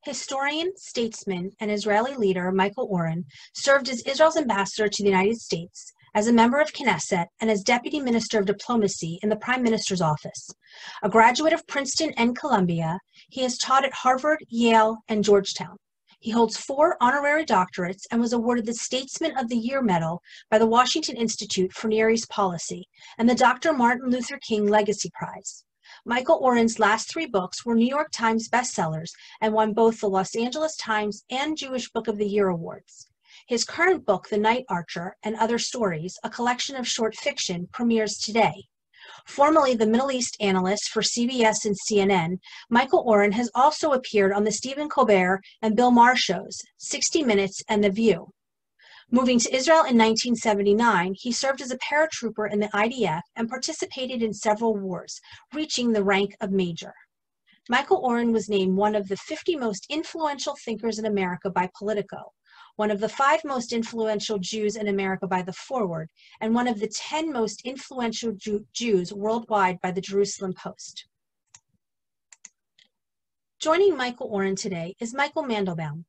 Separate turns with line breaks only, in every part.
Historian, statesman, and Israeli leader Michael Oren served as Israel's ambassador to the United States, as a member of Knesset, and as Deputy Minister of Diplomacy in the Prime Minister's office. A graduate of Princeton and Columbia, he has taught at Harvard, Yale, and Georgetown. He holds 4 honorary doctorates and was awarded the Statesman of the Year Medal by the Washington Institute for Near East Policy and the Dr. Martin Luther King Legacy Prize. Michael Oren's last 3 books were New York Times bestsellers and won both the Los Angeles Times and Jewish Book of the Year awards. His current book, The Night Archer and Other Stories, a collection of short fiction, premieres today. Formerly the Middle East analyst for CBS and CNN, Michael Oren has also appeared on the Stephen Colbert and Bill Maher shows, 60 Minutes and The View. Moving to Israel in 1979, he served as a paratrooper in the IDF and participated in several wars, reaching the rank of major. Michael Oren was named one of the 50 most influential thinkers in America by Politico, one of the 5 most influential Jews in America by The Forward, and one of the 10 most influential Jews worldwide by the Jerusalem Post. Joining Michael Oren today is Michael Mandelbaum.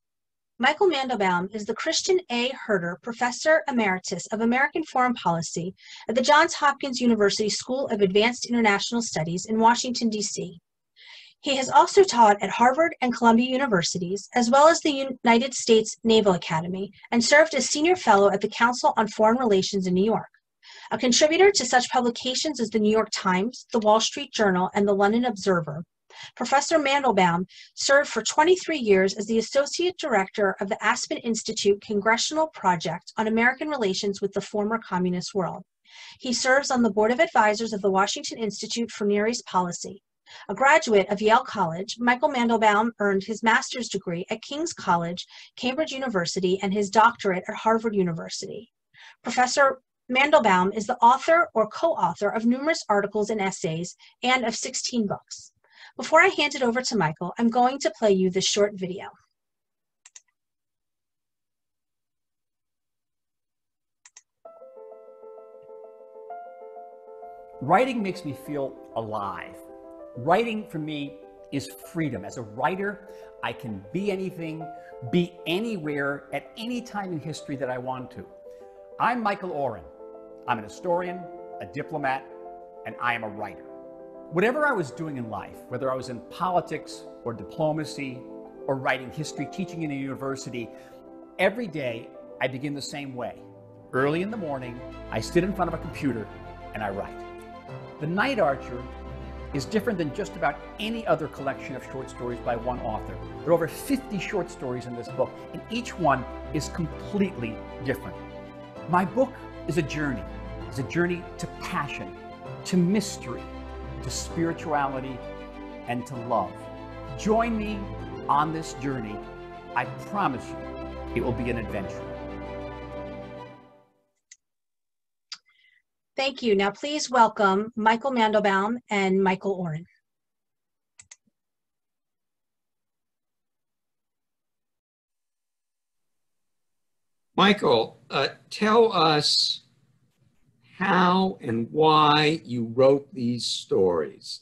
Michael Mandelbaum is the Christian A. Herter Professor Emeritus of American Foreign Policy at the Johns Hopkins University School of Advanced International Studies in Washington, D.C. He has also taught at Harvard and Columbia Universities, as well as the United States Naval Academy, and served as Senior Fellow at the Council on Foreign Relations in New York. A contributor to such publications as the New York Times, the Wall Street Journal, and the London Observer, Professor Mandelbaum served for 23 years as the Associate Director of the Aspen Institute Congressional Project on American Relations with the Former Communist World. He serves on the Board of Advisors of the Washington Institute for Near East Policy. A graduate of Yale College, Michael Mandelbaum earned his master's degree at King's College, Cambridge University, and his doctorate at Harvard University. Professor Mandelbaum is the author or co-author of numerous articles and essays and of 16 books. Before I hand it over to Michael, I'm going to play you this short video.
Writing makes me feel alive. Writing for me is freedom. As a writer, I can be anything, be anywhere, at any time in history that I want to. I'm Michael Oren. I'm an historian, a diplomat, and I am a writer. Whatever I was doing in life, whether I was in politics or diplomacy or writing history, teaching in a university, every day I begin the same way. Early in the morning, I sit in front of a computer and I write. The Night Archer is different than just about any other collection of short stories by one author. There are over 50 short stories in this book, and each one is completely different. My book is a journey. It's a journey to passion, to mystery, to spirituality, and to love. Join me on this journey. I promise you, it will be an adventure.
Thank you. Now please welcome Michael Mandelbaum and Michael Oren.
Michael, tell us how and why you wrote these stories.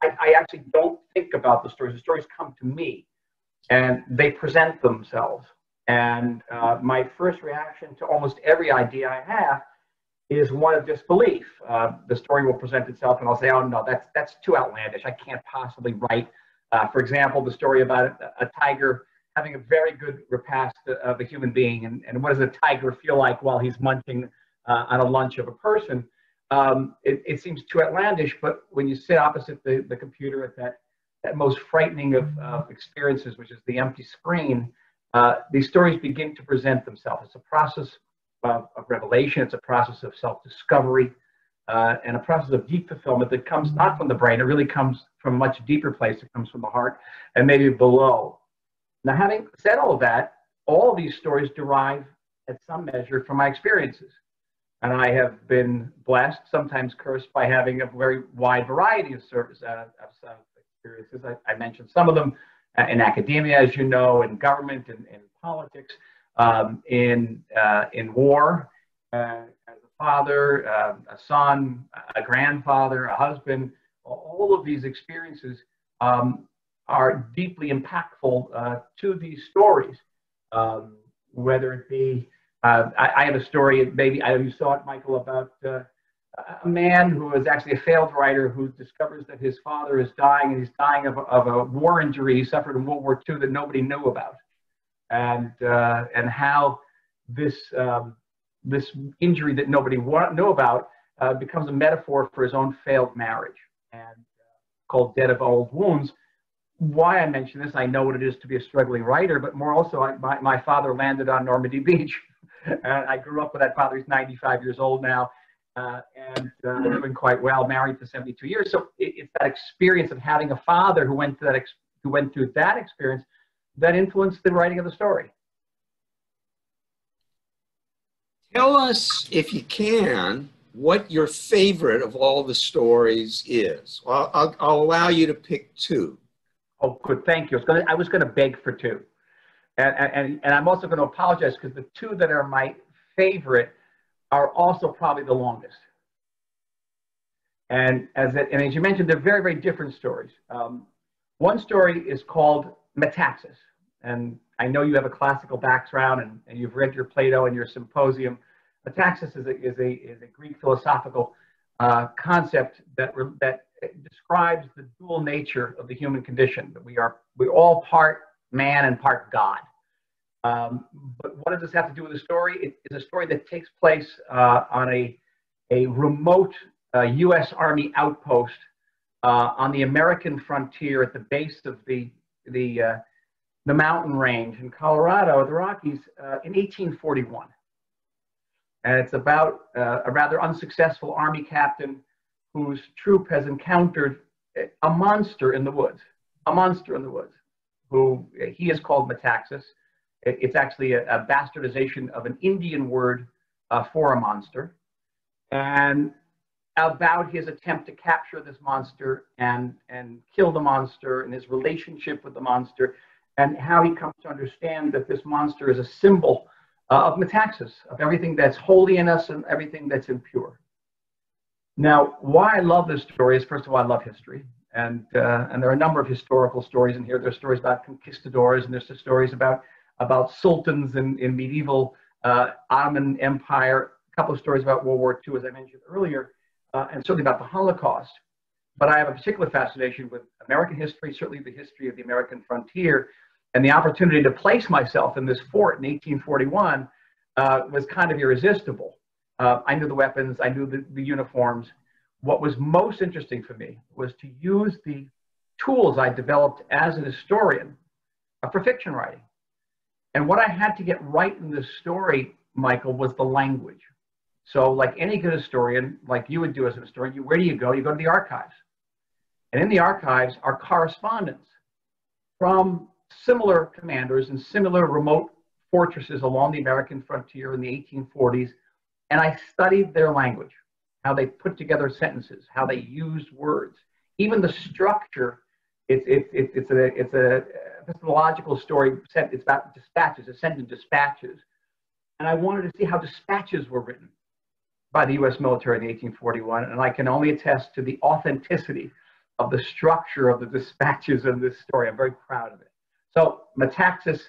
I actually don't think about the stories. The stories come to me and they present themselves. And my first reaction to almost every idea I have is one of disbelief. The story will present itself and I'll say, oh no, that's too outlandish. I can't possibly write. For example, the story about a tiger having a very good repast of a human being, and what does a tiger feel like while he's munching on a lunch of a person. It seems too outlandish, but when you sit opposite the computer at that most frightening of experiences, which is the empty screen, these stories begin to present themselves. It's a process of revelation. It's a process of self-discovery, and a process of deep fulfillment that comes not from the brain. It really comes from a much deeper place. It comes from the heart and maybe below. Now, having said all of that, all of these stories derive at some measure from my experiences. And I have been blessed, sometimes cursed, by having a very wide variety of experiences. I mentioned some of them in academia, as you know, in government, in politics, in war, as a father, a son, a grandfather, a husband. All of these experiences are deeply impactful to these stories. Whether it be, I have a story, maybe you saw it, Michael, about a man who is actually a failed writer who discovers that his father is dying, and he's dying of a war injury he suffered in World War II that nobody knew about, and how this this injury that nobody knew about becomes a metaphor for his own failed marriage, and called Dead of Old Wounds. Why I mention this, I know what it is to be a struggling writer, but more also, my father landed on Normandy Beach. And I grew up with that father. He's 95 years old now, and doing quite well, married for 72 years. So it's that experience of having a father who went through that experience that influenced the writing of the story.
Tell us, if you can, what your favorite of all the stories is. Well, I'll allow you to pick two.
Oh, good. Thank you. I was going to beg for two. And I'm also going to apologize because the two that are my favorite are also probably the longest. And as you mentioned, they're very, very different stories. One story is called Metaxas. And I know you have a classical background and you've read your Plato and your Symposium. Metaxas is a Greek philosophical concept that describes the dual nature of the human condition, that we're all part man and part God. But what does this have to do with the story? It is a story that takes place on a remote U.S. Army outpost on the American frontier at the base of the mountain range in Colorado, the Rockies, in 1841. And it's about a rather unsuccessful Army captain whose troop has encountered a monster in the woods, who he is called Metaxas. It's actually a bastardization of an Indian word for a monster, and about his attempt to capture this monster and kill the monster, and his relationship with the monster, and how he comes to understand that this monster is a symbol of Metaxas, of everything that's holy in us and everything that's impure. Now, why I love this story is, first of all, I love history. And there are a number of historical stories in here. There's stories about conquistadors, and there's the stories about sultans in medieval Ottoman Empire, a couple of stories about World War II, as I mentioned earlier, and certainly about the Holocaust. But I have a particular fascination with American history, certainly the history of the American frontier, and the opportunity to place myself in this fort in 1841 was kind of irresistible. I knew the weapons, I knew the uniforms. What was most interesting for me was to use the tools I developed as an historian for fiction writing. And what I had to get right in this story, Michael, was the language. So like any good historian, like you would do as a historian, where do you go? You go to the archives. And in the archives are correspondence from similar commanders and similar remote fortresses along the American frontier in the 1840s. And I studied their language, how they put together sentences, how they used words, even the structure. It's a epistemological story. It's about dispatches. It's sent in dispatches, and I wanted to see how dispatches were written by the U.S. military in 1841. And I can only attest to the authenticity of the structure of the dispatches in this story. I'm very proud of it. So Metaxas,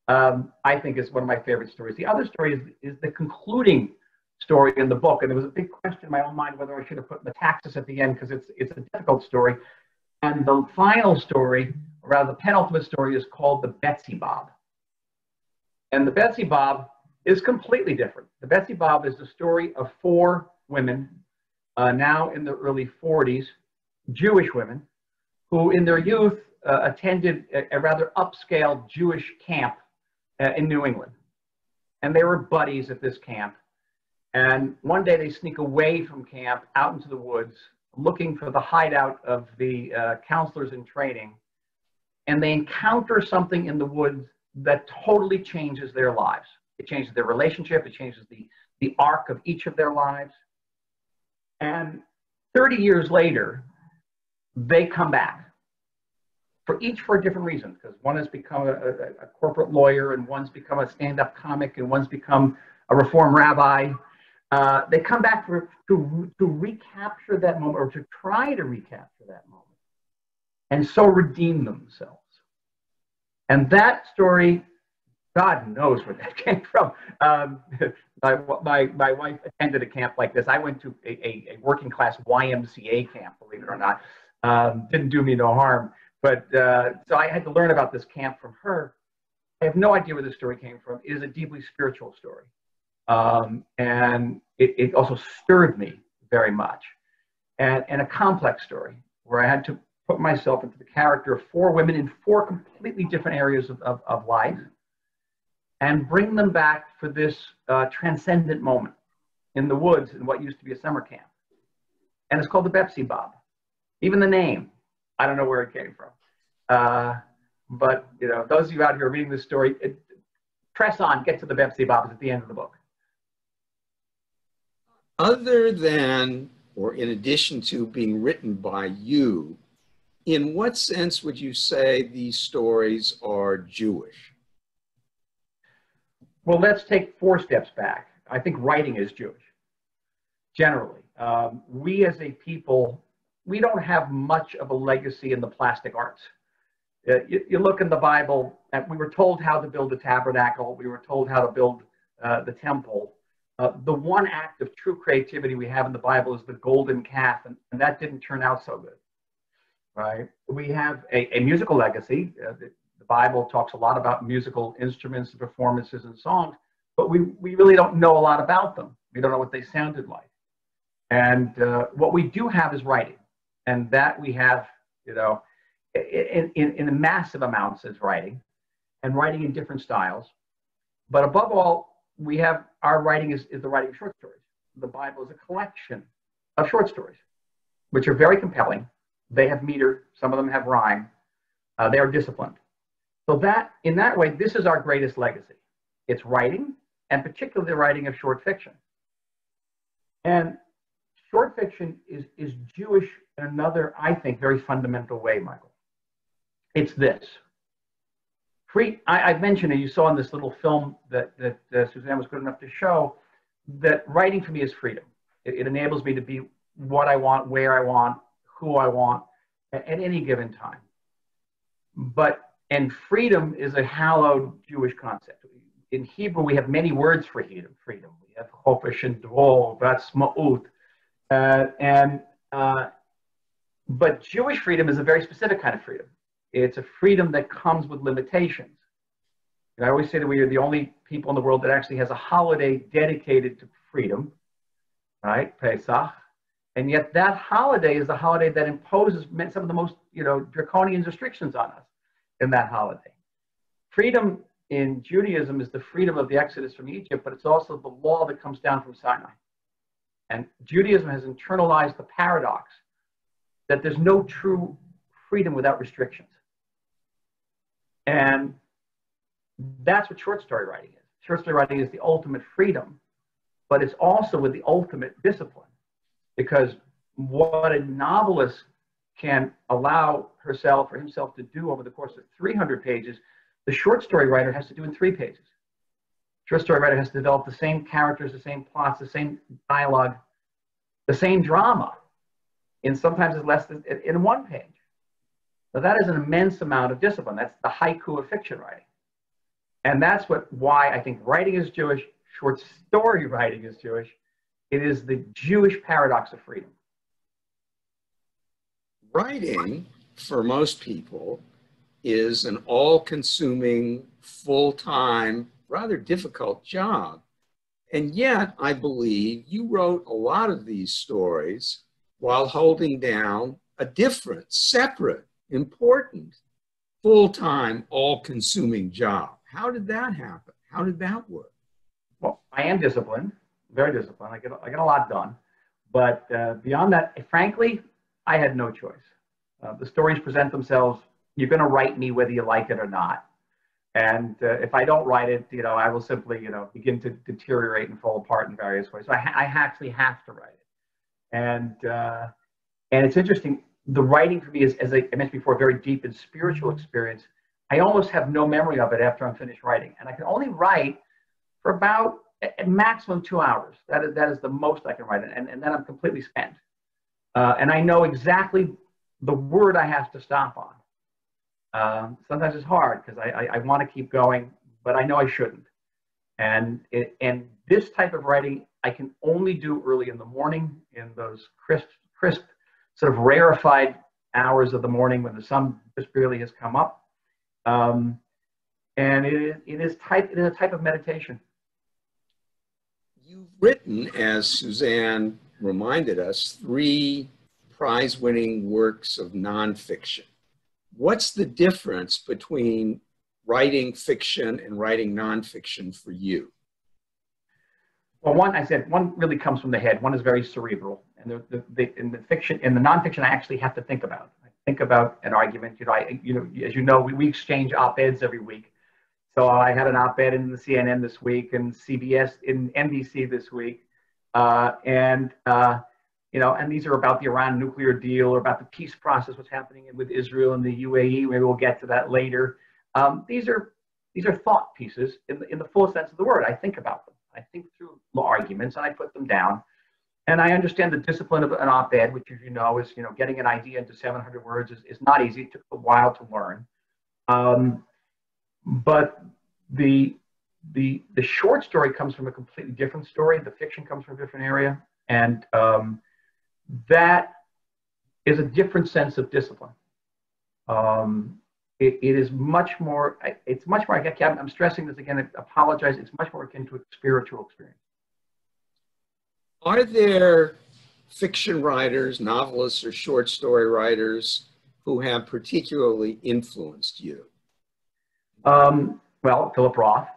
I think, is one of my favorite stories. The other story is the concluding story in the book, and there was a big question in my own mind whether I should have put Metaxas at the end because it's a difficult story. And the final story, or rather the penultimate story, is called the Betsy Bob. And the Betsy Bob is completely different. The Betsy Bob is the story of four women, now in their early 40s, Jewish women, who in their youth attended a rather upscale Jewish camp in New England. And they were buddies at this camp. And one day they sneak away from camp out into the woods, looking for the hideout of the counselors in training. And they encounter something in the woods that totally changes their lives. It changes their relationship. It changes the arc of each of their lives. And 30 years later, they come back. Each for a different reason, because one has become a corporate lawyer, and one's become a stand-up comic, and one's become a reform rabbi. They come back to recapture that moment, or to try to recapture that moment. and so redeem themselves. And that story, God knows where that came from. My wife attended a camp like this. I went to a working class YMCA camp, believe it or not. Didn't do me no harm. But so I had to learn about this camp from her. I have no idea where this story came from. It is a deeply spiritual story. And it also stirred me very much. And a complex story where I had to put myself into the character of 4 women in 4 completely different areas of life and bring them back for this transcendent moment in the woods in what used to be a summer camp. And it's called the Bepsy Bob. Even the name, I don't know where it came from. But you know, those of you out here reading this story, press on, get to the Bepsy Bobs at the end of the book.
Other than, or in addition to being written by you, in what sense would you say these stories are Jewish?
Well, let's take 4 steps back. I think writing is Jewish, generally. We as a people, we don't have much of a legacy in the plastic arts. You look in the Bible, and we were told how to build a tabernacle. We were told how to build the temple. The one act of true creativity we have in the Bible is the golden calf, and that didn't turn out so good, right? We have a musical legacy. The Bible talks a lot about musical instruments and performances and songs, but we really don't know a lot about them. We don't know what they sounded like. And what we do have is writing, and that we have, you know, in massive amounts is writing, and writing in different styles. But above all, we have our writing is the writing of short stories. The Bible is a collection of short stories, which are very compelling. They have meter. Some of them have rhyme. They are disciplined. So that, in that way, this is our greatest legacy. It's writing, and particularly the writing of short fiction. And short fiction is Jewish in another, I think, very fundamental way, Michael. It's this. I mentioned, and you saw in this little film that Suzanne was good enough to show, that writing for me is freedom. It enables me to be what I want, where I want, who I want, at any given time. And freedom is a hallowed Jewish concept. In Hebrew, we have many words for freedom. We have chofish and drol, v'atzma'ut. But Jewish freedom is a very specific kind of freedom. It's a freedom that comes with limitations. And I always say that we are the only people in the world that actually has a holiday dedicated to freedom, right? Pesach. And yet that holiday is the holiday that imposes some of the most, draconian restrictions on us in that holiday. Freedom in Judaism is the freedom of the Exodus from Egypt, but it's also the law that comes down from Sinai. And Judaism has internalized the paradox that there's no true freedom without restrictions. And that's what short story writing is. Short story writing is the ultimate freedom, but it's also with the ultimate discipline. Because what a novelist can allow herself or himself to do over the course of 300 pages, the short story writer has to do in 3 pages. Short story writer has to develop the same characters, the same plots, the same dialogue, the same drama, in sometimes it's less than in 1 page. So that is an immense amount of discipline. That's the haiku of fiction writing. And that's why I think writing is Jewish, short story writing is Jewish. It is the Jewish paradox of freedom.
Writing, for most people, is an all-consuming, full-time, rather difficult job. And yet, I believe you wrote a lot of these stories while holding down a different, separate, important, full-time, all-consuming job. How did that happen? How did that work?
Well, I am disciplined, very disciplined. I get a lot done. But beyond that, frankly, I had no choice. The stories present themselves. You're going to write me whether you like it or not. And if I don't write it, I will simply, begin to deteriorate and fall apart in various ways. So I actually have to write it. And it's interesting. The writing for me is, as I mentioned before, a very deep and spiritual experience. I almost have no memory of it after I'm finished writing. And I can only write for about at maximum 2 hours. That is the most I can write. And then I'm completely spent. And I know exactly the word I have to stop on. Sometimes it's hard because I want to keep going, but I know I shouldn't. And this type of writing I can only do early in the morning, in those crisp, sort of rarefied hours of the morning when the sun just barely has come up. And it is a type of meditation.
You've written, as Suzanne reminded us, 3 prize-winning works of nonfiction. What's the difference between writing fiction and writing nonfiction for you?
Well, one really comes from the head. One is very cerebral, and in the nonfiction, I actually have to think about. I think about an argument. As you know, we exchange op-eds every week. So I had an op-ed in the CNN this week, and CBS in NBC this week, and these are about the Iran nuclear deal, or about the peace process, what's happening with Israel and the UAE. Maybe we'll get to that later. These are thought pieces in the full sense of the word. I think about them. I think through law arguments, and I put them down. And I understand the discipline of an op-ed, which, as you know, is getting an idea into 700 words is not easy. It took a while to learn. But the short story comes from a completely different story. The fiction comes from a different area, and that is a different sense of discipline. It is much more. It's much more. I'm stressing this again. I apologize. It's much more akin to a spiritual experience.
Are there fiction writers, novelists, or short story writers who have particularly influenced you?
Well, Philip Roth,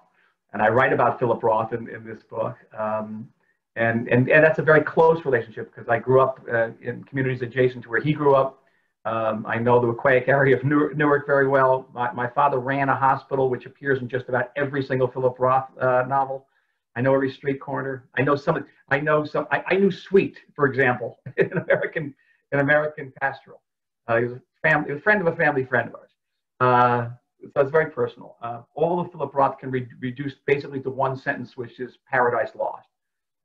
and I write about Philip Roth in this book, and that's a very close relationship because I grew up in communities adjacent to where he grew up. I know the Wacoic area of Newark very well. My father ran a hospital, which appears in just about every single Philip Roth novel. I know every street corner. I know some. I knew Sweet, for example, in American Pastoral. He was a friend of a family friend of ours. So it's very personal. All of Philip Roth can be reduced basically to one sentence, which is Paradise Lost.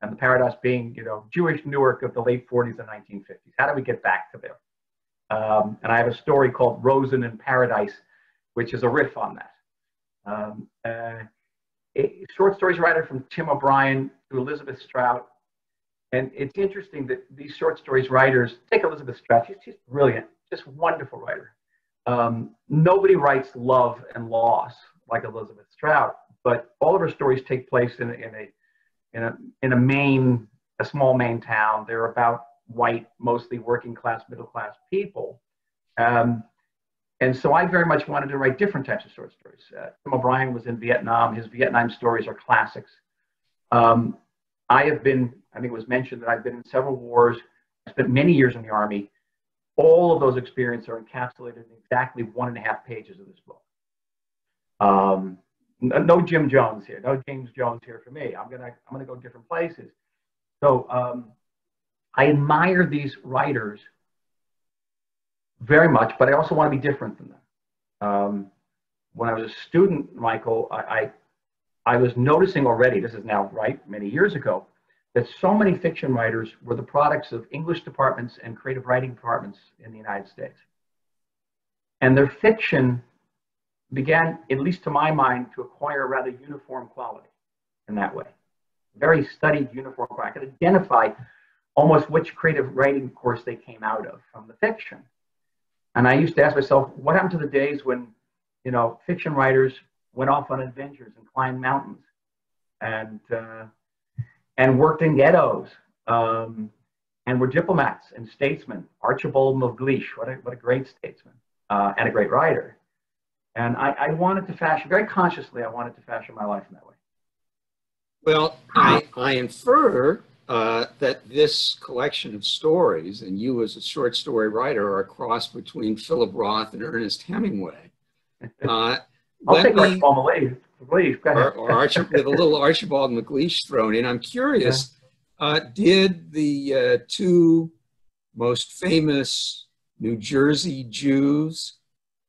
And the Paradise being, Jewish Newark of the late 40s and 1950s. How do we get back to there? And I have a story called Rosen in Paradise, which is a riff on that. Short stories writer from Tim O'Brien to Elizabeth Strout. And it's interesting that these short stories writers, take Elizabeth Strout, she's brilliant, just a wonderful writer. Nobody writes love and loss like Elizabeth Strout, but all of her stories take place in a small Maine town. They're about white, mostly working class, middle class people. And so I very much wanted to write different types of short stories. Tim O'Brien was in Vietnam. His Vietnam stories are classics. I think it was mentioned that I've been in several wars. I spent many years in the Army. All of those experiences are encapsulated in exactly 1.5 pages of this book. No Jim Jones here, no James Jones here for me. I'm gonna go different places. So I admire these writers very much, but I also want to be different than them. When I was a student, Michael, I was noticing already, this is now many years ago, that so many fiction writers were the products of English departments and creative writing departments in the United States. And their fiction began, at least to my mind, to acquire a rather uniform quality in that way. Very studied uniform quality. I could identify almost which creative writing course they came out of from the fiction. And I used to ask myself, what happened to the days when, fiction writers went off on adventures and climbed mountains and worked in ghettos and were diplomats and statesmen. Archibald McLeish, what a great statesman and a great writer. And I wanted to fashion, very consciously, I wanted to fashion my life in that way.
Well, I infer that this collection of stories, and you as a short story writer, are a cross between Philip Roth and Ernest Hemingway.
I'll take Archibald McLeish. Go ahead.
Or with a little Archibald McLeish thrown in. I'm curious, did the 2 most famous New Jersey Jews,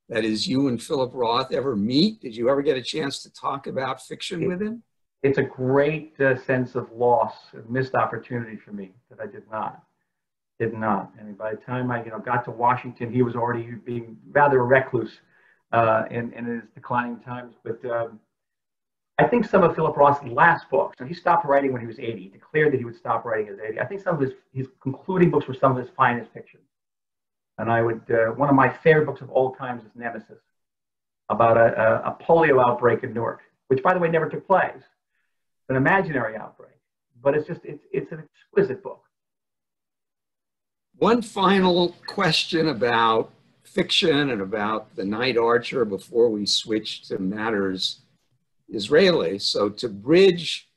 that is you and Philip Roth, ever meet? Did you ever get a chance to talk about fiction with him?
It's a great sense of loss, a missed opportunity for me that I did not. Did not. And by the time I, got to Washington, he was already being rather a recluse in his declining times. But I think some of Philip Roth's last books, and he stopped writing when he was 80. He declared that he would stop writing at 80. I think some of his concluding books were some of his finest fiction. And one of my favorite books of all times is Nemesis, about a polio outbreak in Newark, which, by the way, never took place. It's an imaginary outbreak, but it's an exquisite book.
One final question about fiction and about The Night Archer before we switch to matters Israeli. So to bridge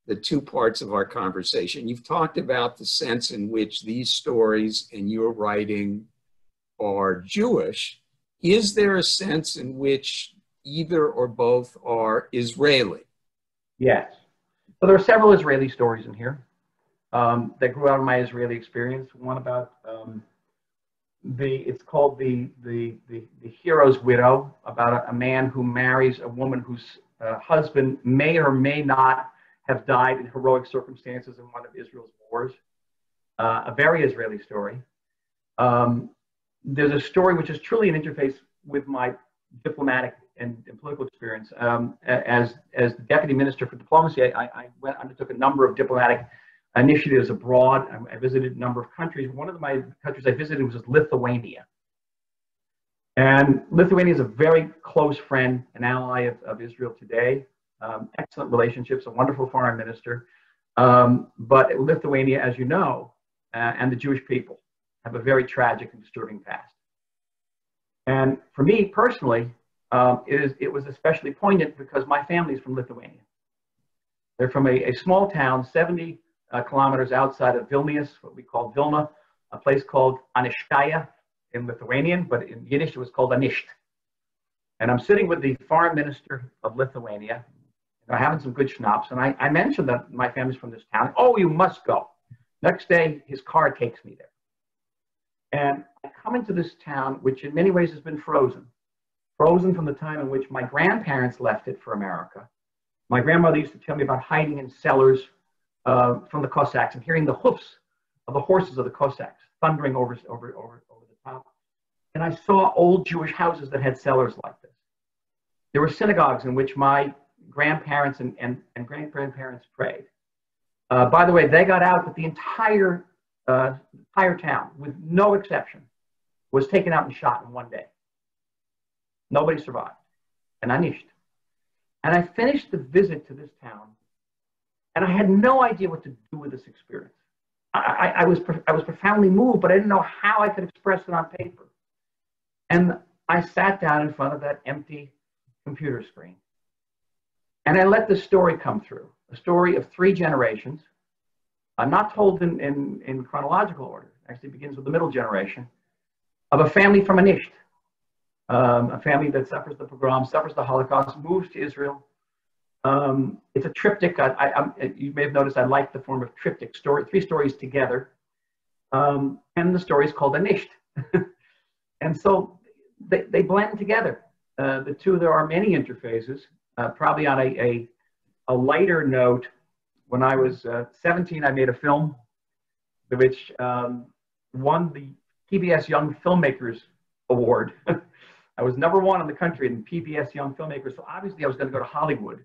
the two parts of our conversation, you've talked about the sense in which these stories and your writing are Jewish. Is there a sense in which either or both are Israeli?
Yes. So there are several Israeli stories in here that grew out of my Israeli experience. One about it's called the Hero's Widow, about a man who marries a woman whose husband may or may not have died in heroic circumstances in one of Israel's wars. A very Israeli story. There's a story which is truly an interface with my diplomatic and political experience. As the deputy minister for diplomacy, I undertook a number of diplomatic initiatives abroad. I visited a number of countries. One of my countries I visited was Lithuania. And Lithuania is a very close friend and ally of Israel today. Excellent relationships, a wonderful foreign minister. But Lithuania, as you know, and the Jewish people have a very tragic and disturbing past. And for me personally, it was especially poignant because my family's from Lithuania. They're from a small town, 70 kilometers outside of Vilnius, what we call Vilna, a place called Anishkaya in Lithuanian, but in Yiddish it was called Anisht. And I'm sitting with the foreign minister of Lithuania, having some good schnapps, and I mentioned that my family's from this town. Oh, you must go. Next day, his car takes me there. And I come into this town, which in many ways has been frozen from the time in which my grandparents left it for America. My grandmother used to tell me about hiding in cellars from the Cossacks and hearing the hoofs of the horses of the Cossacks thundering over the top. And I saw old Jewish houses that had cellars like this. There were synagogues in which my grandparents and great-grandparents prayed. By the way, they got out, but the entire town, with no exception, was taken out and shot in one day. Nobody survived. And Anisht. And I finished the visit to this town, and I had no idea what to do with this experience. I was profoundly moved, but I didn't know how I could express it on paper. And I sat down in front of that empty computer screen, and I let the story come through, a story of 3 generations. I'm not told in chronological order. It actually begins with the middle generation of a family from Anisht, a family that suffers the pogrom, suffers the Holocaust, moves to Israel. It's a triptych. You may have noticed I like the form of triptych story, 3 stories together. And the story is called Anisht. And so they blend together. The two, there are many interfaces, probably on a lighter note. When I was 17, I made a film which won the PBS Young Filmmakers Award. I was #1 in the country in PBS Young Filmmakers, so obviously I was going to go to Hollywood.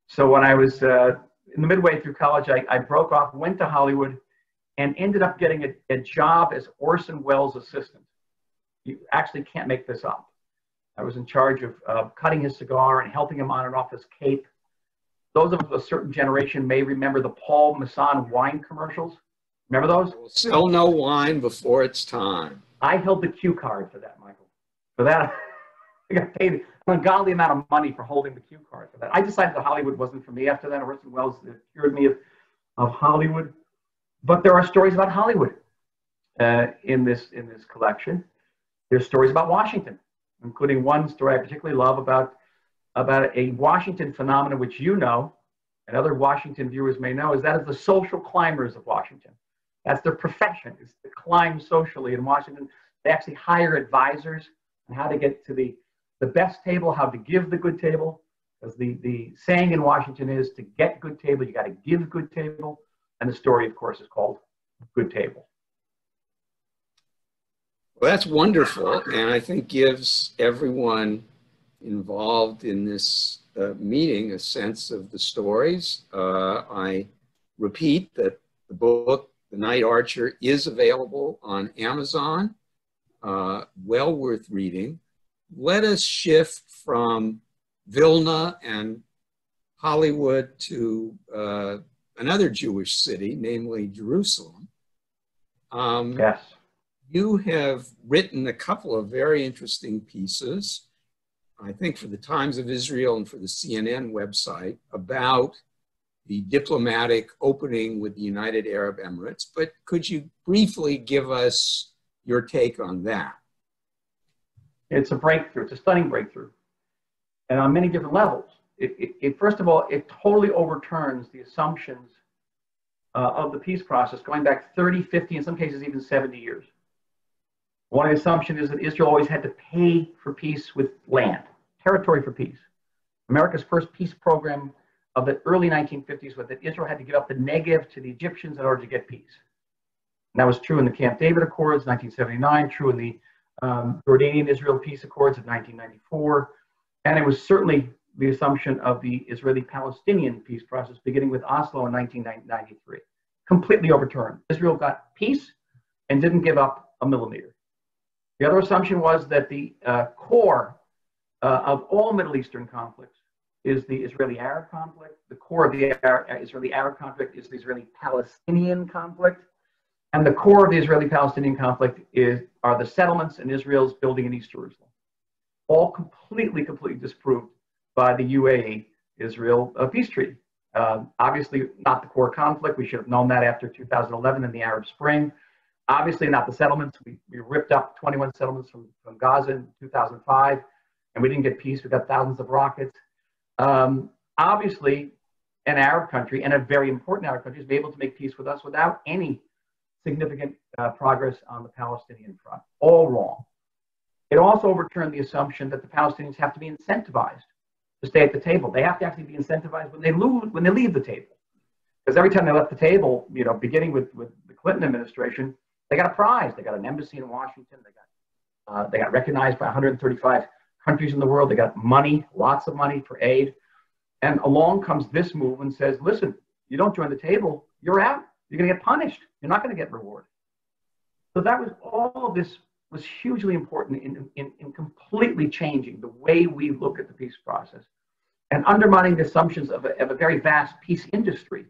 So when I was in the midway through college, I broke off, went to Hollywood, and ended up getting a job as Orson Welles' assistant. You actually can't make this up. I was in charge of cutting his cigar and helping him on and off his cape. Those of a certain generation may remember the Paul Masson wine commercials. Remember those?
We'll sell no wine before it's time.
I held the cue card for that, Michael. For that, I got paid an ungodly amount of money for holding the cue card for that. I decided that Hollywood wasn't for me after that. Orson Welles cured me of Hollywood. But there are stories about Hollywood in this collection. There's stories about Washington, including one story I particularly love about a Washington phenomenon, which you know, and other Washington viewers may know, is that of the social climbers of Washington. That's their profession, is to climb socially in Washington. They actually hire advisors on how to get to the best table, how to give the good table. Because the saying in Washington is, to get good table, you got to give good table. And the story, of course, is called Good Table.
Well, that's wonderful, and I think gives everyone involved in this meeting a sense of the stories. I repeat that the book, The Night Archer, is available on Amazon, well worth reading. Let us shift from Vilna and Hollywood to another Jewish city, namely Jerusalem.
Yes.
You have written a couple of very interesting pieces, I think for the Times of Israel and for the CNN website, about the diplomatic opening with the United Arab Emirates. But could you briefly give us your take on that?
It's a breakthrough. It's a stunning breakthrough. And on many different levels. First of all, it totally overturns the assumptions of the peace process going back 30, 50, in some cases even 70 years. One assumption is that Israel always had to pay for peace with land, territory for peace. America's first peace program of the early 1950s was that Israel had to give up the Negev to the Egyptians in order to get peace. And that was true in the Camp David Accords, 1979, true in the Jordanian-Israel Peace Accords of 1994. And it was certainly the assumption of the Israeli-Palestinian peace process beginning with Oslo in 1993. Completely overturned. Israel got peace and didn't give up a millimeter. The other assumption was that the core of all Middle Eastern conflicts is the Israeli-Arab conflict. The core of the Israeli-Arab conflict is the Israeli-Palestinian conflict. And the core of the Israeli-Palestinian conflict are the settlements and Israel's building in East Jerusalem. All completely disproved by the UAE-Israel peace treaty. Obviously not the core conflict. We should have known that after 2011 and the Arab Spring. Obviously not the settlements. We ripped up 21 settlements from Gaza in 2005, and we didn't get peace. We got thousands of rockets. Obviously, an Arab country, and a very important Arab country, is able to make peace with us without any significant progress on the Palestinian front. All wrong. It also overturned the assumption that the Palestinians have to be incentivized to stay at the table. They have to actually be incentivized when they leave the table. Because every time they left the table, beginning with the Clinton administration, they got a prize. They got an embassy in Washington. They got recognized by 135 countries in the world. They got money, lots of money for aid. And along comes this move and says, listen, you don't join the table, you're out. You're going to get punished. You're not going to get rewarded. So that was all of this was hugely important in completely changing the way we look at the peace process and undermining the assumptions of a very vast peace industry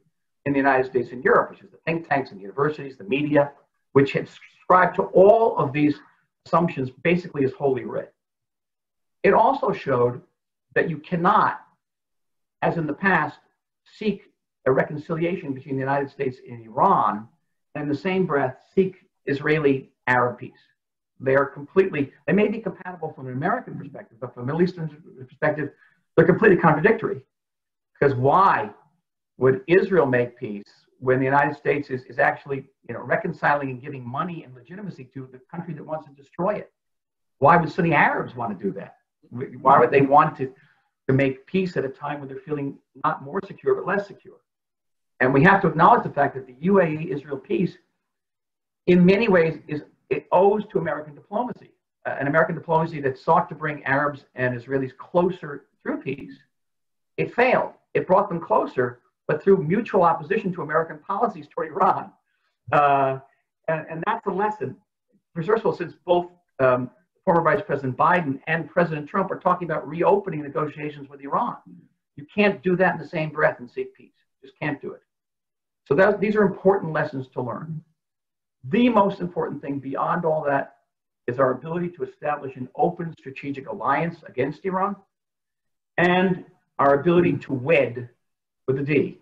in the United States and Europe, which is the think tanks and the universities, the media, which had subscribed to all of these assumptions basically as holy writ. It also showed that you cannot, as in the past, seek a reconciliation between the United States and Iran, and in the same breath seek Israeli-Arab peace. They may be compatible from an American perspective, but from a Middle Eastern perspective, they're completely contradictory. Because why would Israel make peace when the United States is actually reconciling and giving money and legitimacy to the country that wants to destroy it? Why would Sunni Arabs want to do that? Why would they want to make peace at a time when they're feeling not more secure, but less secure? And we have to acknowledge the fact that the UAE-Israel peace, in many ways, it owes to American diplomacy, an American diplomacy that sought to bring Arabs and Israelis closer through peace. It failed. It brought them closer, but through mutual opposition to American policies toward Iran. And that's a lesson. First of all, since both former Vice President Biden and President Trump are talking about reopening negotiations with Iran. You can't do that in the same breath and seek peace. Just can't do it. So these are important lessons to learn. The most important thing beyond all that is our ability to establish an open strategic alliance against Iran and our ability to wed with a D.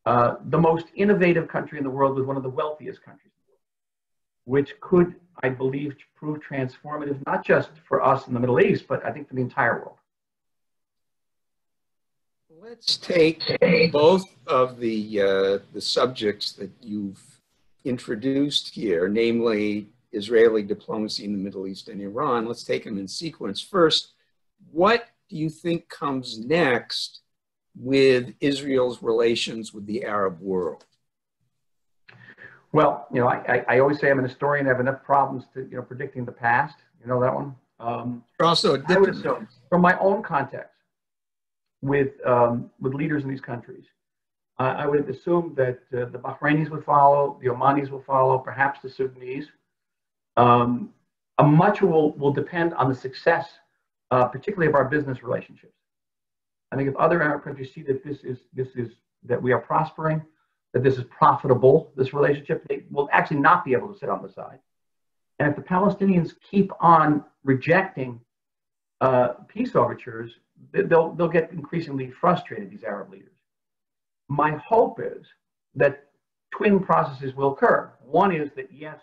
The most innovative country in the world with one of the wealthiest countries in the world, which could, I believe, prove transformative, not just for us in the Middle East, but I think for the entire world.
Let's take both of the subjects that you've introduced here, namely Israeli diplomacy in the Middle East and Iran. Let's take them in sequence. First, what do you think comes next with Israel's relations with the Arab world?
Well, I always say I'm an historian. I have enough problems to, predicting the past. You know that one?
You're also a
I would
diplomat.
assume, from my own context, with leaders in these countries, I would assume that the Bahrainis would follow, the Omanis will follow, perhaps the Sudanese. Much will depend on the success, particularly of our business relationships. I think if other Arab countries see that this is that we are prospering, that this is profitable, this relationship, they will actually not be able to sit on the side. And if the Palestinians keep on rejecting peace overtures, they'll get increasingly frustrated, these Arab leaders. My hope is that twin processes will occur. One is that, yes,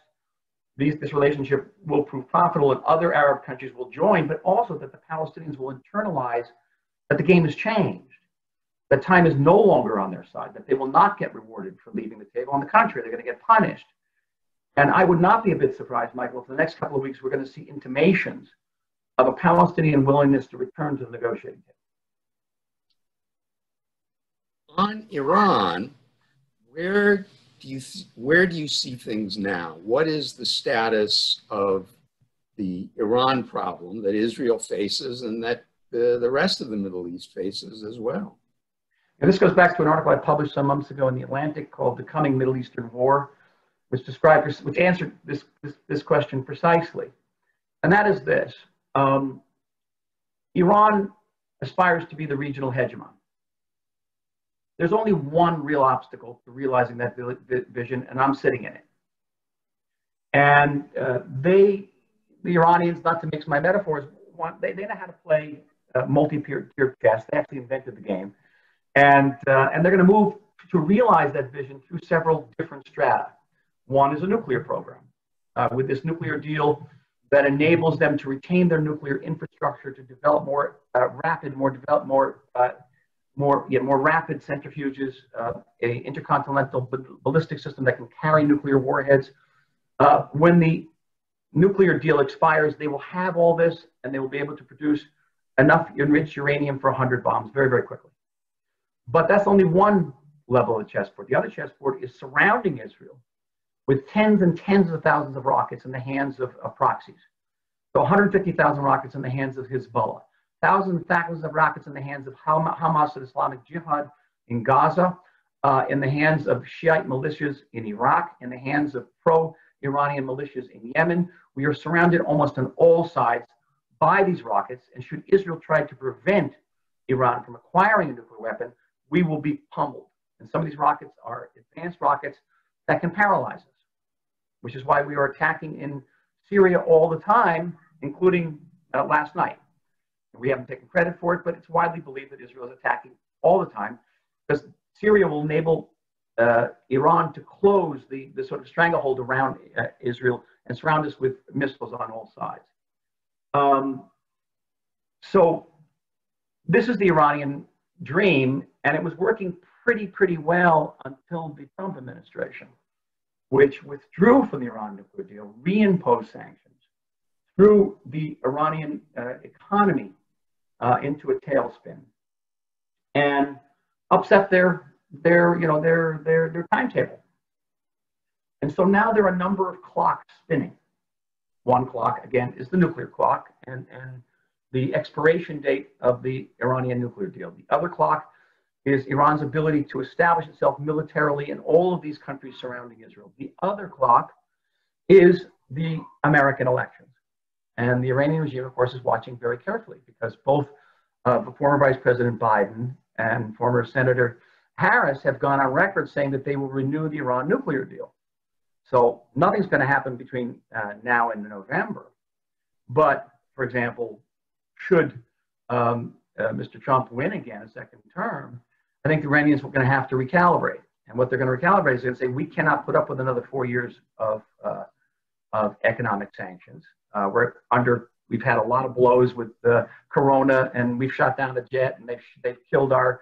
this relationship will prove profitable and other Arab countries will join, but also that the Palestinians will internalize that the game has changed, that time is no longer on their side, that they will not get rewarded for leaving the table. On the contrary, they're going to get punished. And I would not be a bit surprised, Michael, if in the next couple of weeks we're going to see intimations of a Palestinian willingness to return to the negotiating table.
On Iran, where do you see things now? What is the status of the Iran problem that Israel faces and that the rest of the Middle East faces as well?
And this goes back to an article I published some months ago in The Atlantic called "The Coming Middle Eastern War," which answered this question precisely. And that is this: Iran aspires to be the regional hegemon. There's only one real obstacle to realizing that vision, and I'm sitting in it. And the Iranians, not to mix my metaphors, they know how to play multi-tiered chess. They actually invented the game. And they're going to move to realize that vision through several different strata. One is a nuclear program. With this nuclear deal that enables them to retain their nuclear infrastructure, to develop more rapid centrifuges, a intercontinental ballistic system that can carry nuclear warheads. When the nuclear deal expires, they will have all this and they will be able to produce enough enriched uranium for 100 bombs very, very quickly. But that's only one level of the chessboard. The other chessboard is surrounding Israel with tens and tens of thousands of rockets in the hands of proxies. So 150,000 rockets in the hands of Hezbollah, thousands and thousands of rockets in the hands of Hamas and Islamic Jihad in Gaza, in the hands of Shiite militias in Iraq, in the hands of pro-Iranian militias in Yemen. We are surrounded almost on all sides by these rockets, and should Israel try to prevent Iran from acquiring a nuclear weapon, we will be pummeled. And some of these rockets are advanced rockets that can paralyze us, which is why we are attacking in Syria all the time, including last night. We haven't taken credit for it, but it's widely believed that Israel is attacking all the time because Syria will enable Iran to close the sort of stranglehold around Israel and surround us with missiles on all sides. So this is the Iranian dream, and it was working pretty well until the Trump administration, which withdrew from the Iran nuclear deal, reimposed sanctions, threw the Iranian economy into a tailspin, and upset their timetable. And so now there are a number of clocks spinning. One clock, again, is the nuclear clock and the expiration date of the Iranian nuclear deal. The other clock is Iran's ability to establish itself militarily in all of these countries surrounding Israel. The other clock is the American elections. And the Iranian regime, of course, is watching very carefully because both the former Vice President Biden and former Senator Harris have gone on record saying that they will renew the Iran nuclear deal. So nothing's going to happen between now and November. But, for example, should Mr. Trump win again a second term, I think the Iranians are going to have to recalibrate. And what they're going to recalibrate is they're going to say, we cannot put up with another 4 years of economic sanctions. We've had a lot of blows with Corona, and we've shot down a jet, and they've killed our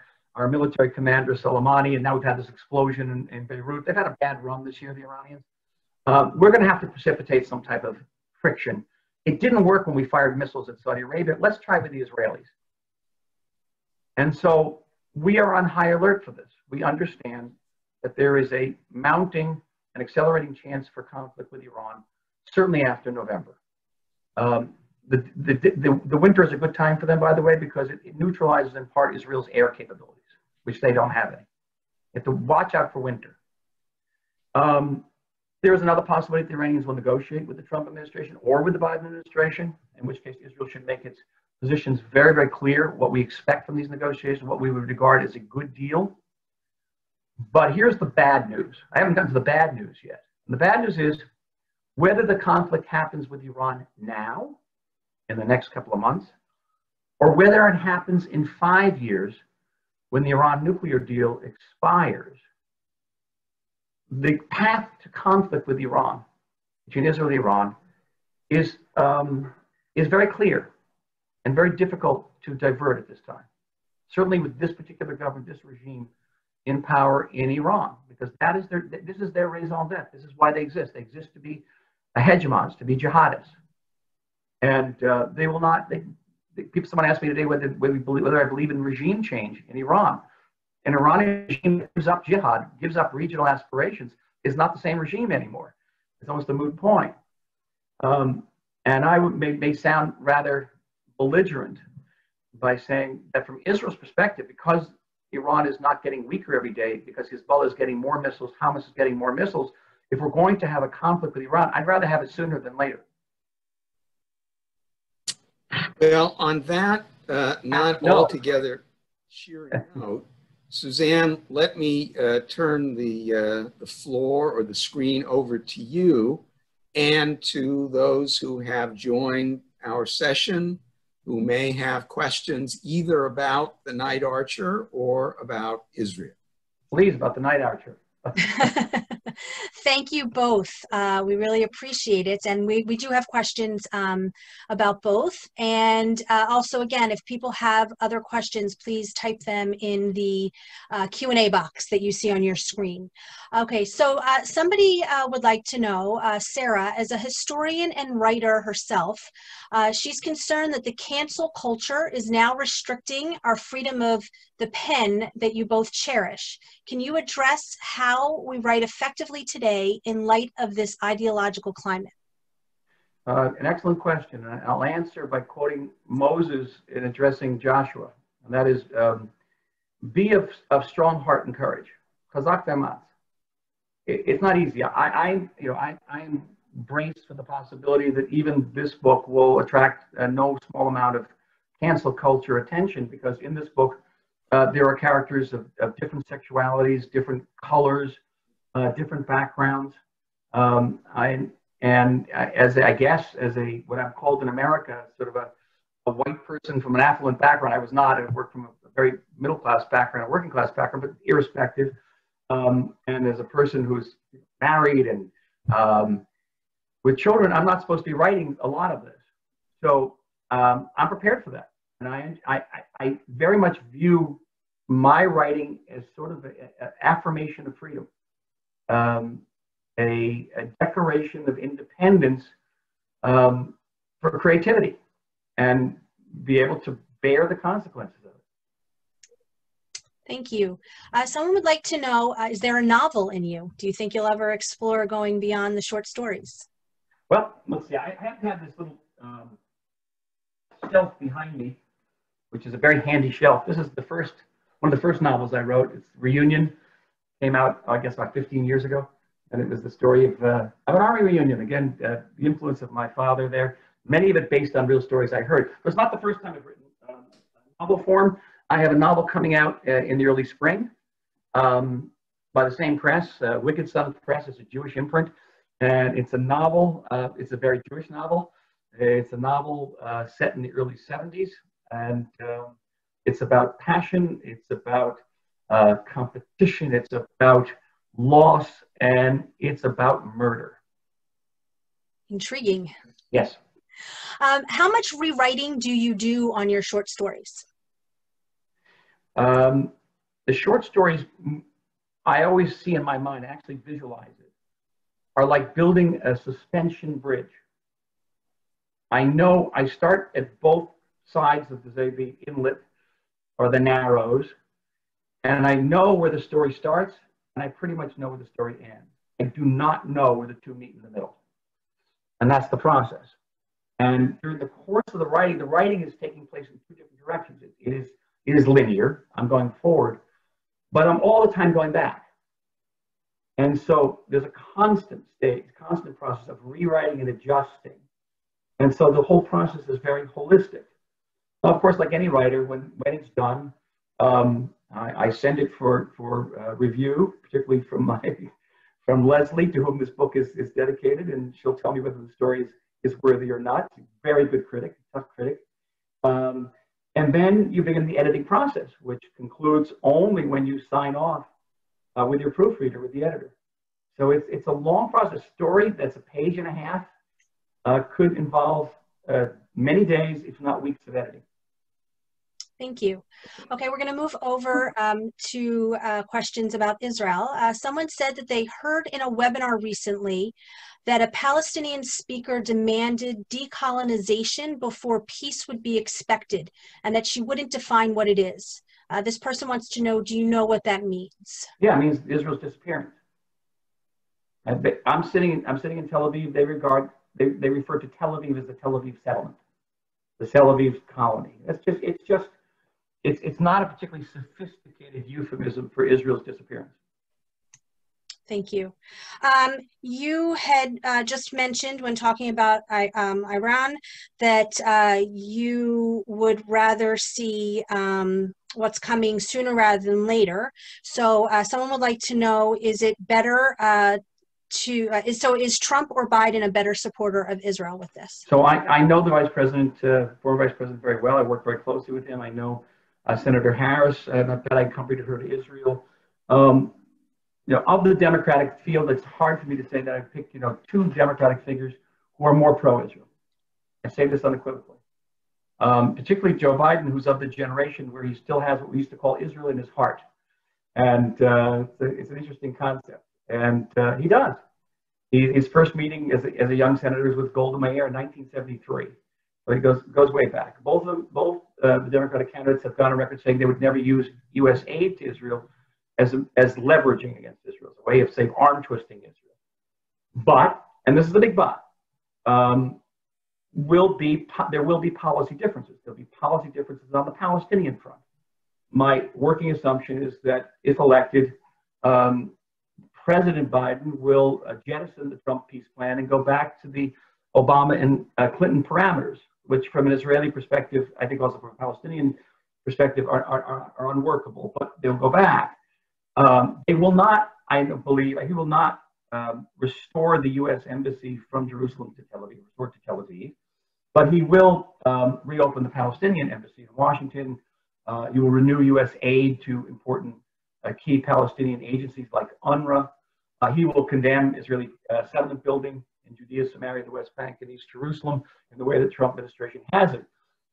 military commander, Soleimani, and now we've had this explosion in Beirut. They've had a bad run this year, the Iranians. We're going to have to precipitate some type of friction. It didn't work when we fired missiles at Saudi Arabia. Let's try with the Israelis. And so we are on high alert for this. We understand that there is a mounting an accelerating chance for conflict with Iran, certainly after November. The winter is a good time for them, by the way, because it neutralizes in part Israel's air capabilities, which they don't have any. You have to watch out for winter. There is another possibility that the Iranians will negotiate with the Trump administration or with the Biden administration, in which case Israel should make its positions very, very clear, what we expect from these negotiations, what we would regard as a good deal. But here's the bad news. I haven't gotten to the bad news yet. And the bad news is whether the conflict happens with Iran now, in the next couple of months, or whether it happens in 5 years when the Iran nuclear deal expires. The path to conflict with Iran, between Israel and Iran, is very clear and very difficult to divert at this time. Certainly with this particular government, this regime in power in Iran, because this is their raison d'etre. This is why they exist. They exist to be hegemons, to be jihadists. And they will not, someone asked me today whether I believe in regime change in Iran. An Iranian regime that gives up jihad, gives up regional aspirations, is not the same regime anymore. It's almost a moot point. And I may sound rather belligerent by saying that from Israel's perspective, because Iran is not getting weaker every day, because Hezbollah is getting more missiles, Hamas is getting more missiles, if we're going to have a conflict with Iran, I'd rather have it sooner than later.
Well, on that not altogether cheering note, Suzanne, let me turn the floor or the screen over to you and to those who have joined our session who may have questions either about the Night Archer or about Israel.
Please, about the Night Archer.
Thank you both. We really appreciate it. And we do have questions about both. And also, again, if people have other questions, please type them in the Q&A box that you see on your screen. Okay, so somebody would like to know, Sarah, as a historian and writer herself, she's concerned that the cancel culture is now restricting our freedom of the pen that you both cherish. Can you address how we write effectively today in light of this ideological climate?
An excellent question. And I'll answer by quoting Moses in addressing Joshua. And that is, be of strong heart and courage. Chazak ve'amatz. It's not easy. I'm braced for the possibility that even this book will attract no small amount of cancel culture attention, because in this book, there are characters of different sexualities, different colors, different backgrounds. As what I'm called in America, sort of a white person from an affluent background, I was not. I worked from a very middle-class background, a working-class background, but irrespective. And as a person who's married and with children, I'm not supposed to be writing a lot of this. So I'm prepared for that. And I very much view my writing as sort of an affirmation of freedom, a declaration of independence for creativity, and be able to bear the consequences of it.
Thank you. Someone would like to know, is there a novel in you? Do you think you'll ever explore going beyond the short stories?
Well, let's see. I have to have this little shelf behind me, which is a very handy shelf. This is one of the first novels I wrote. It's Reunion. Came out, I guess, about 15 years ago. And it was the story of an army reunion. Again, the influence of my father there. Many of it based on real stories I heard. But it's not the first time I've written novel form. I have a novel coming out in the early spring by the same press. Wicked Sun Press is a Jewish imprint. And it's a novel. It's a very Jewish novel. It's a novel set in the early 70s. And it's about passion. It's about competition. It's about loss. And it's about murder.
Intriguing.
Yes.
How much rewriting do you do on your short stories?
The short stories I always see in my mind, I actually visualize it, are like building a suspension bridge. I know I start at both sides of the inlet or the narrows, and I know where the story starts, and I pretty much know where the story ends. I do not know where the two meet in the middle. And that's the process. And during the course of the writing is taking place in two different directions. It is linear. I'm going forward, but I'm all the time going back. And so there's a constant process of rewriting and adjusting. And so the whole process is very holistic. Of course, like any writer, when it's done, I send it for review, particularly from Leslie, to whom this book is dedicated, and she'll tell me whether the story is worthy or not. She's a very good critic, tough critic. And then you begin the editing process, which concludes only when you sign off with your proofreader, with the editor. So it's a long process. Story that's a page and a half could involve many days, if not weeks, of editing.
Thank you. Okay, we're going to move over to questions about Israel. Someone said that they heard in a webinar recently that a Palestinian speaker demanded decolonization before peace would be expected, and that she wouldn't define what it is. This person wants to know, do you know what that means?
Yeah, it means Israel's disappearance. I'm sitting in Tel Aviv. They refer to Tel Aviv as the Tel Aviv settlement, the Tel Aviv colony. It's not a particularly sophisticated euphemism for Israel's disappearance.
Thank you. You had just mentioned when talking about Iran that you would rather see what's coming sooner rather than later. So someone would like to know, is it better is Trump or Biden a better supporter of Israel with this?
So I know the former vice president very well. I worked very closely with him. I know Senator Harris, and I bet I accompanied her to Israel. Of the Democratic field, it's hard for me to say that I picked, two Democratic figures who are more pro-Israel. I say this unequivocally. Particularly Joe Biden, who's of the generation where he still has what we used to call Israel in his heart. And it's an interesting concept. And he does. His first meeting as a young senator was with Golda Meir in 1973. So he goes way back. Both the Democratic candidates have gone on record saying they would never use U.S. aid to Israel as leveraging against Israel, as a way of, say, arm twisting Israel. But, and this is the big but, there will be policy differences. There'll be policy differences on the Palestinian front. My working assumption is that if elected, President Biden will jettison the Trump peace plan and go back to the Obama and Clinton parameters, which from an Israeli perspective, I think also from a Palestinian perspective, are unworkable, but they'll go back. He will not restore the U.S. embassy from Jerusalem to Tel Aviv, but he will reopen the Palestinian embassy in Washington. He will renew U.S. aid to important key Palestinian agencies like UNRWA. He will condemn Israeli settlement building in Judea, Samaria, the West Bank, and East Jerusalem in the way the Trump administration has it.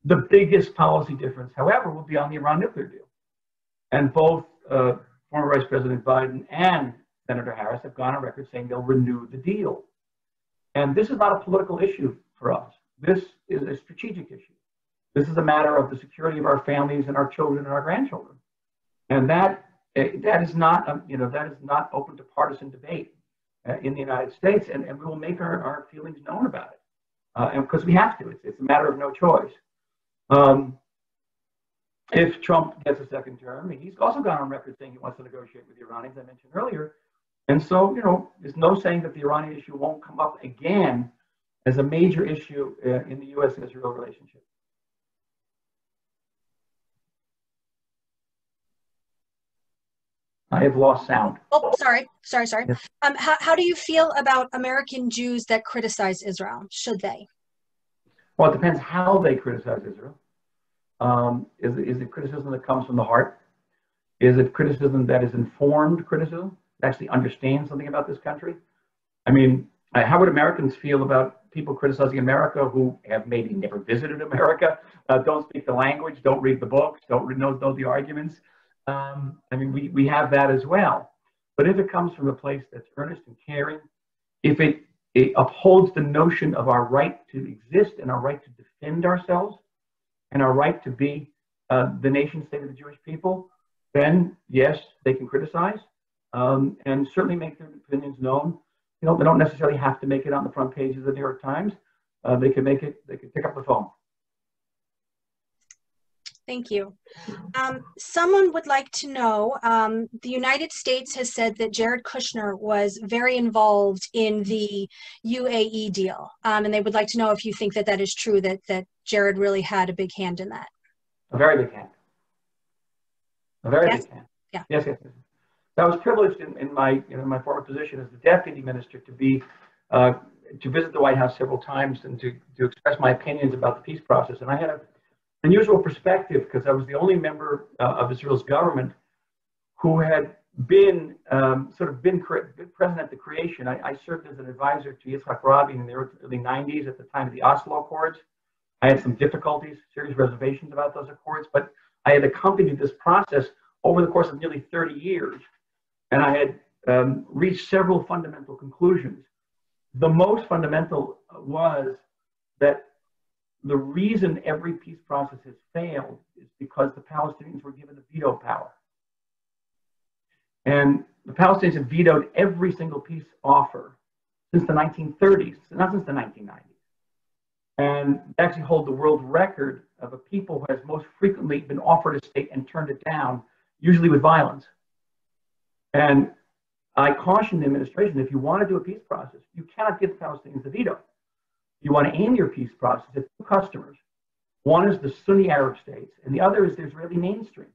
The biggest policy difference, however, will be on the Iran nuclear deal. And both former Vice President Biden and Senator Harris have gone on record saying they'll renew the deal. And this is not a political issue for us. This is a strategic issue. This is a matter of the security of our families and our children and our grandchildren. And that is not open to partisan debate in the United States, and we will make our feelings known about it, and because we have to. It's a matter of no choice. If Trump gets a second term, he's also gone on record saying he wants to negotiate with the Iranians, I mentioned earlier. And so, there's no saying that the Iranian issue won't come up again as a major issue in the U.S.-Israel relationship. I have lost sound.
Oh, sorry.
Yes.
How do you feel about American Jews that criticize Israel? Should they?
Well, it depends how they criticize Israel. Is it criticism that comes from the heart? Is it criticism that is informed criticism, that actually understands something about this country? I mean, how would Americans feel about people criticizing America who have maybe never visited America, don't speak the language, don't read the books, don't know the arguments? I mean, we have that as well. But if it comes from a place that's earnest and caring, if it upholds the notion of our right to exist and our right to defend ourselves and our right to be the nation state of the Jewish people, then yes, they can criticize. and certainly make their opinions known. You know, they don't necessarily have to make it on the front page of the New York Times. They can make it, they can pick up the phone.
Thank you. Someone would like to know, the United States has said that Jared Kushner was very involved in the UAE deal. And they would like to know if you think that that is true, that Jared really had a big hand in that.
A very big hand. A very big hand.
Yeah.
Yes, yes, yes. I was privileged in my former position as the deputy minister to be to visit the White House several times and to express my opinions about the peace process. And I had an unusual perspective because I was the only member of Israel's government who had been present at the creation. I served as an advisor to Yitzhak Rabin in the early 90s at the time of the Oslo Accords. I had some difficulties, serious reservations about those accords, but I had accompanied this process over the course of nearly 30 years. And I had reached several fundamental conclusions. The most fundamental was that the reason every peace process has failed is because the Palestinians were given the veto power. And the Palestinians have vetoed every single peace offer since the 1930s, not since the 1990s. And they actually hold the world record of a people who has most frequently been offered a state and turned it down, usually with violence. And I caution the administration, if you want to do a peace process, you cannot give the Palestinians the veto. You want to aim your peace process at two customers. One is the Sunni Arab states, and the other is the Israeli mainstream.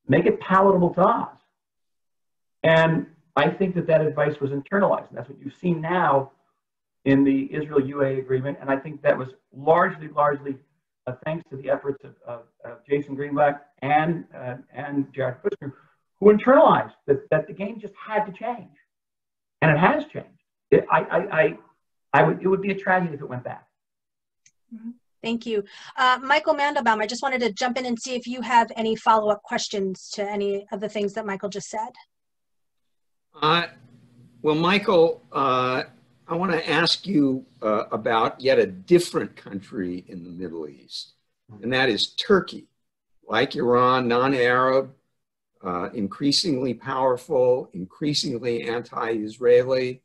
Make it palatable to us. And I think that advice was internalized. And that's what you've seen now in the Israel-UAE agreement. And I think that was largely thanks to the efforts of Jason Greenblatt and Jared Kushner, who internalized that the game just had to change. And it has changed. It would be a tragedy if it went back.
Thank you. Michael Mandelbaum, I just wanted to jump in and see if you have any follow-up questions to any of the things that Michael just said.
Well, Michael, I want to ask you about yet a different country in the Middle East, and that is Turkey. Like Iran, non-Arab, increasingly powerful, increasingly anti-Israeli.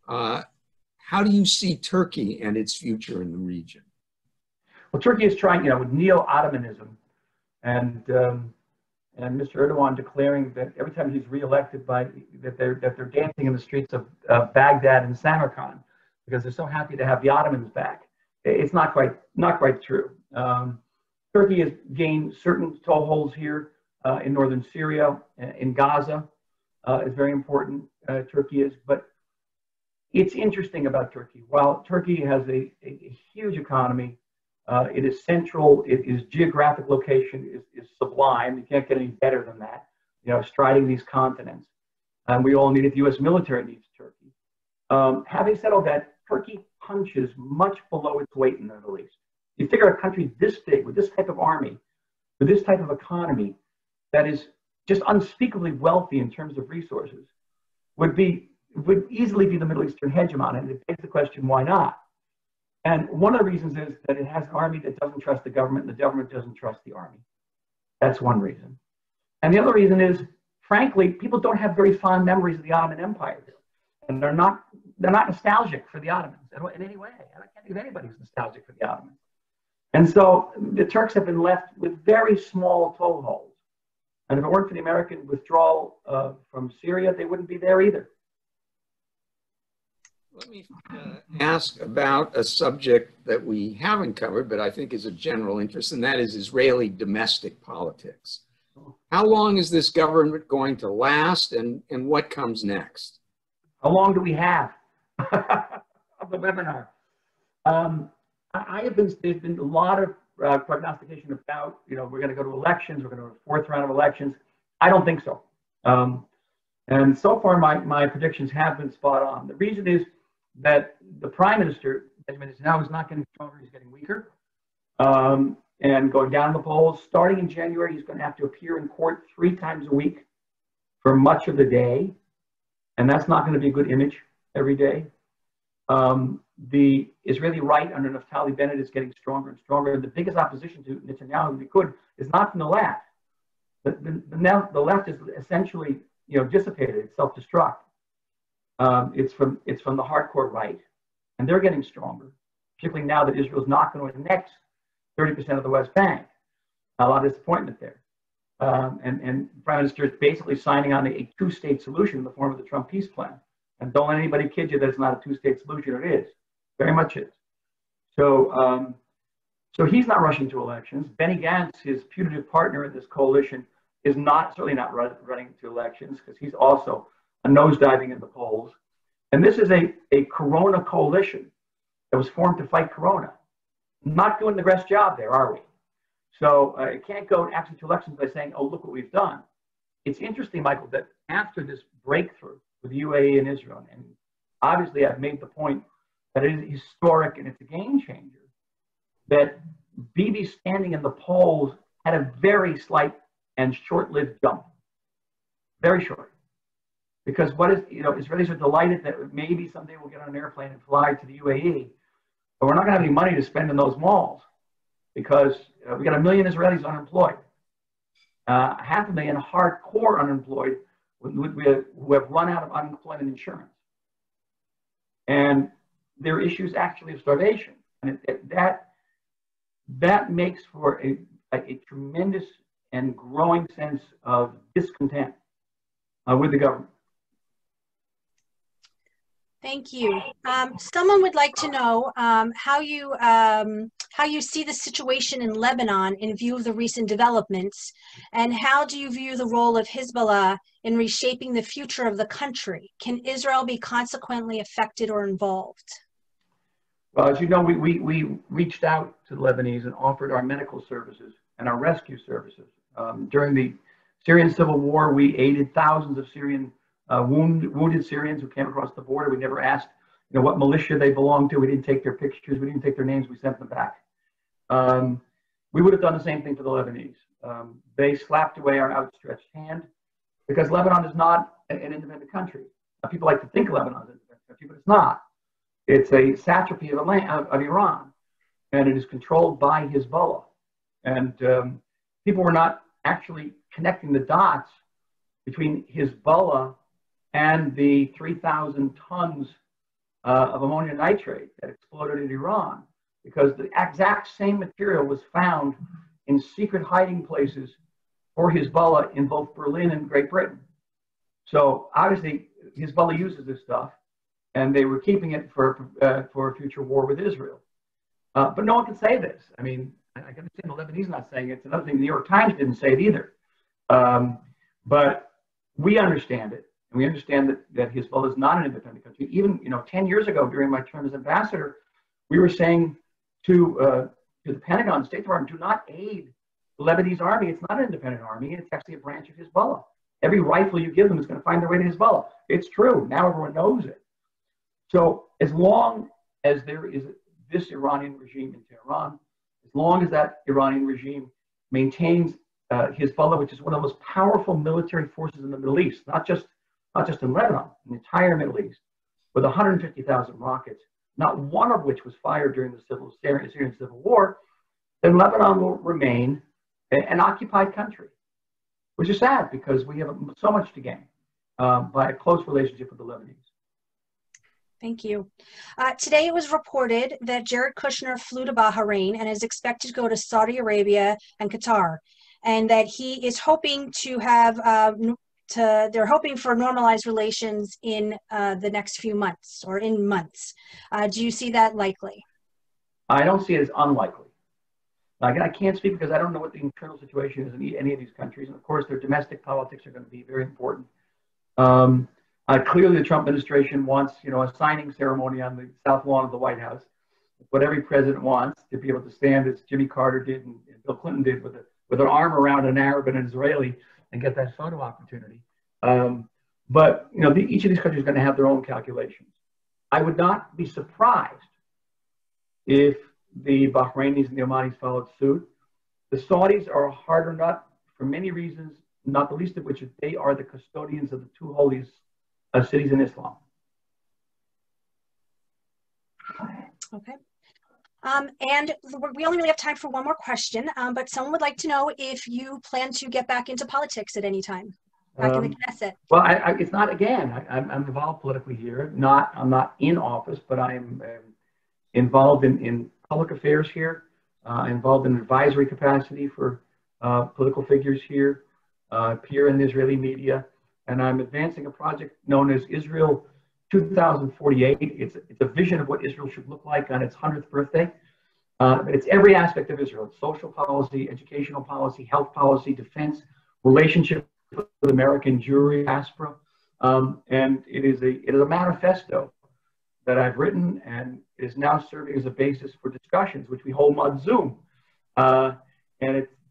How do you see Turkey and its future in the region?
Well, Turkey is trying, with neo-Ottomanism, and Mr. Erdogan declaring that every time he's reelected, that they're dancing in the streets of Baghdad and Samarkand because they're so happy to have the Ottomans back. It's not quite true. Turkey has gained certain toeholds here in northern Syria, in Gaza is very important. Turkey is, but it's interesting about Turkey. While Turkey has a huge economy, it is central. Its geographic location is sublime. You can't get any better than that. Striding these continents, and we all need it. The U.S. military needs Turkey. Having said all that, Turkey punches much below its weight in the Middle East. You figure a country this big, with this type of army, with this type of economy, that is just unspeakably wealthy in terms of resources, would easily be the Middle Eastern hegemon. And it begs the question, why not? And one of the reasons is that it has an army that doesn't trust the government, and the government doesn't trust the army. That's one reason. And the other reason is, frankly, people don't have very fond memories of the Ottoman Empire, and they're not nostalgic for the Ottomans in any way. I can't think of anybody who's nostalgic for the Ottomans. And so the Turks have been left with very small toeholds. And if it weren't for the American withdrawal from Syria, they wouldn't be there either.
Let me ask about a subject that we haven't covered, but I think is of general interest, and that is Israeli domestic politics. How long is this government going to last, and what comes next?
How long do we have of the webinar? There's been a lot of prognostication about, we're going to go to elections, we're going to go to a fourth round of elections. I don't think so. And so far, my predictions have been spot on. The reason is that the prime minister, now, is not getting stronger, he's getting weaker, and going down the polls. Starting in January, he's going to have to appear in court 3 times a week for much of the day, and that's not going to be a good image every day. The Israeli right under Naftali Bennett is getting stronger and stronger. The biggest opposition to Netanyahu, if we could, is not from the left. The left is essentially dissipated. It's self-destruct. It's from the hardcore right, and they're getting stronger, particularly now that Israel's not going to annex 30% of the West Bank. A lot of disappointment there. And the Prime Minister is basically signing on a two-state solution in the form of the Trump peace plan. And don't let anybody kid you that it's not a two-state solution. It is. Very much is. So he's not rushing to elections. Benny Gantz, his putative partner in this coalition, is certainly not running to elections because he's also a nosediving in the polls. And this is a Corona coalition that was formed to fight Corona. Not doing the best job there, are we? So it can't go actually to elections by saying, oh, look what we've done. It's interesting, Michael, that after this breakthrough with the UAE and Israel, and obviously I've made the point that it is historic and it's a game changer, that Bibi's standing in the polls had a very slight and short-lived jump. Very short. Because Israelis are delighted that maybe someday we'll get on an airplane and fly to the UAE, but we're not going to have any money to spend in those malls because we got 1 million Israelis unemployed, 500,000 hardcore unemployed who have run out of unemployment insurance. And there are issues actually of starvation. And that makes for a tremendous and growing sense of discontent with the government.
Thank you. Someone would like to know how you see the situation in Lebanon in view of the recent developments, and how do you view the role of Hezbollah in reshaping the future of the country? Can Israel be consequently affected or involved?
Well, as you know, we reached out to the Lebanese and offered our medical services and our rescue services. During the Syrian civil war, we aided thousands of wounded Syrians who came across the border. We never asked, what militia they belonged to. We didn't take their pictures. We didn't take their names. We sent them back. We would have done the same thing for the Lebanese. They slapped away our outstretched hand because Lebanon is not an independent country. People like to think Lebanon is an independent country, but it's not. It's a satrapy of Iran, and it is controlled by Hezbollah. And people were not actually connecting the dots between Hezbollah and the 3,000 tons of ammonium nitrate that exploded in Iran, because the exact same material was found in secret hiding places for Hezbollah in both Berlin and Great Britain. So obviously Hezbollah uses this stuff, and they were keeping it for a future war with Israel. But no one can say this. I mean, I can understand the Lebanese not saying it. It's another thing the New York Times didn't say it either. But we understand it. And we understand that Hezbollah is not an independent country. Even 10 years ago, during my term as ambassador, we were saying to the Pentagon, State Department, do not aid the Lebanese army. It's not an independent army. It's actually a branch of Hezbollah. Every rifle you give them is going to find their way to Hezbollah. It's true. Now everyone knows it. So as long as there is this Iranian regime in Tehran, as long as that Iranian regime maintains Hezbollah, which is one of the most powerful military forces in the Middle East, not just in Lebanon, in the entire Middle East, with 150,000 rockets, not one of which was fired during the Syrian civil war, then Lebanon will remain an occupied country, which is sad because we have so much to gain by a close relationship with the Lebanese.
Thank you. Today it was reported that Jared Kushner flew to Bahrain and is expected to go to Saudi Arabia and Qatar, and that he is hoping to have, they're hoping for normalized relations in the next few months or in months. Do you see that likely?
I don't see it as unlikely. Again, I can't speak because I don't know what the internal situation is in any of these countries. And of course, their domestic politics are going to be very important. Clearly, the Trump administration wants, a signing ceremony on the South Lawn of the White House. It's what every president wants, to be able to stand as Jimmy Carter did and Bill Clinton did with an arm around an Arab and an Israeli and get that photo opportunity. But each of these countries is going to have their own calculations. I would not be surprised if the Bahrainis and the Omanis followed suit. The Saudis are a harder nut for many reasons, not the least of which is they are the custodians of the two holiest cities in Islam.
Okay. And we only really have time for one more question, but someone would like to know if you plan to get back into politics at any time. back in the Knesset.
Well, it's not, again, I'm involved politically here. I'm not in office, but I'm involved in public affairs here, involved in advisory capacity for political figures here, appear in the Israeli media, and I'm advancing a project known as Israel 2048. It's a vision of what Israel should look like on its 100th birthday. It's every aspect of Israel: social policy, educational policy, health policy, defense, relationship with American Jewry diaspora, and it is a manifesto that I've written and is now serving as a basis for discussions, which we hold on Zoom. And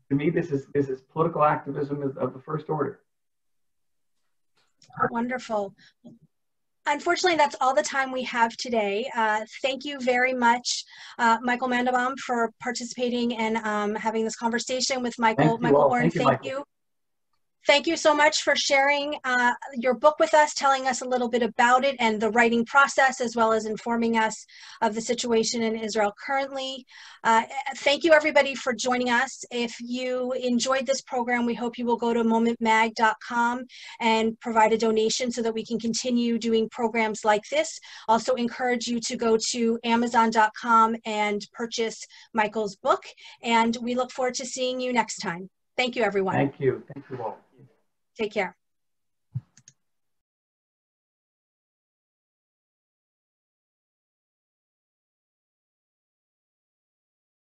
to me, this is political activism of the first order.
Wonderful. Unfortunately, that's all the time we have today. Thank you very much, Michael Mandelbaum, for participating and having this conversation with Michael. Michael Oren, thank you. Thank you so much for sharing your book with us, telling us a little bit about it and the writing process, as well as informing us of the situation in Israel currently. Thank you, everybody, for joining us. If you enjoyed this program, we hope you will go to momentmag.com and provide a donation so that we can continue doing programs like this. Also encourage you to go to amazon.com and purchase Michael's book. And we look forward to seeing you next time. Thank you, everyone.
Thank you. Thank you all.
Take care.